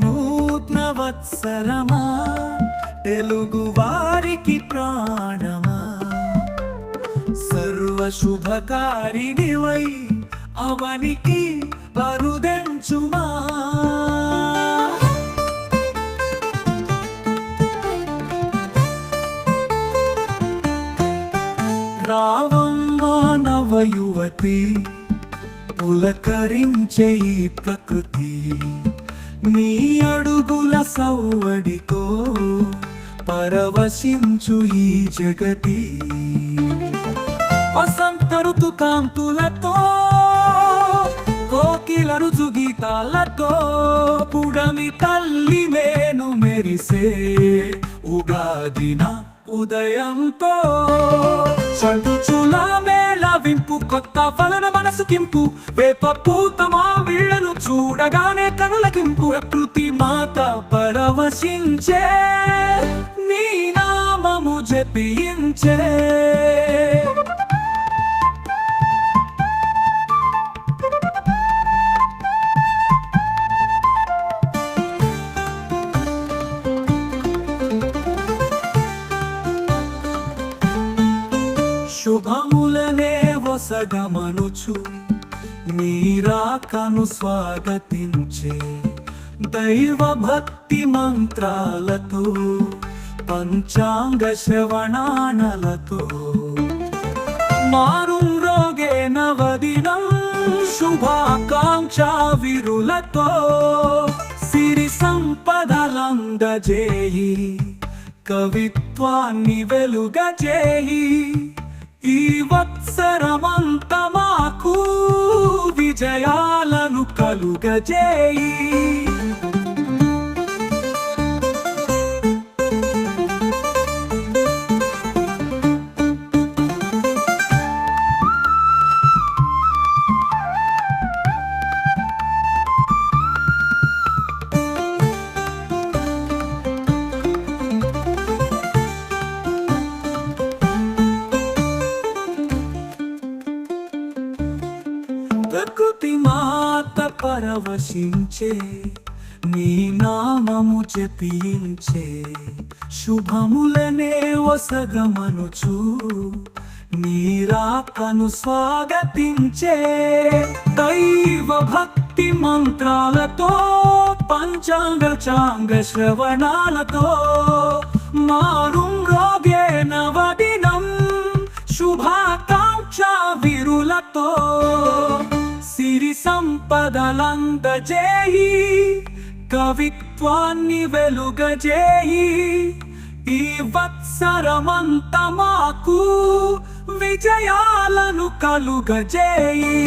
నూతన వత్సరమా తెలుగు వారికి ప్రాణమా సర్వ శుభకారిణివై అవనికి వరుదెంచుమా రావమ్మా నవయువతి పులకరించే ఈ ప్రకృతి నీ అడుగుల సవ్వడితో పరవశించు ఈ జగతి వసంత ఋతు కాంతులతో కోకిల రుజు గీతాలతో పుడమి తల్లి మేను మెరిసే ఉగాదిన ఉదయంతో చటుచుల మేళవింపు కొత్త ఫలన మనసుకింపు వేప పూత మావిళ్ళను చూడగానే కనులకింపు ప్రకృతి మాత పరవశించే నీ నామము జపించే శుభములనే వసగమనుచు నీరాకను స్వాగతించే దైవ భక్తి మంత్రాలతో పంచాంగ శ్రవణానలతో మారుం రోగే నవదినం శుభాకాంక్ష విరులతో సిరి సంపదలందజేయి కవిత్వాన్ని వెలుగజేయి ఈ వత్సరమంత మాకు విజయాలను కలుగజేయి ప్రకృతి మాత పరవశించే నీ నామము జపించే శుభములనే వసగమనుచు నీరాకను స్వాగతించే దైవ భక్తి మంత్రాలతో పంచాంగ శ్రవణాలతో మారుం రోగే నవదినం శుభాకాంక్ష విరులతో సిరి సంపదలందజేయి కవిత్వాన్ని వెలుగజేయి ఈ వత్సరమంత మాకు విజయాలను కలుగజేయి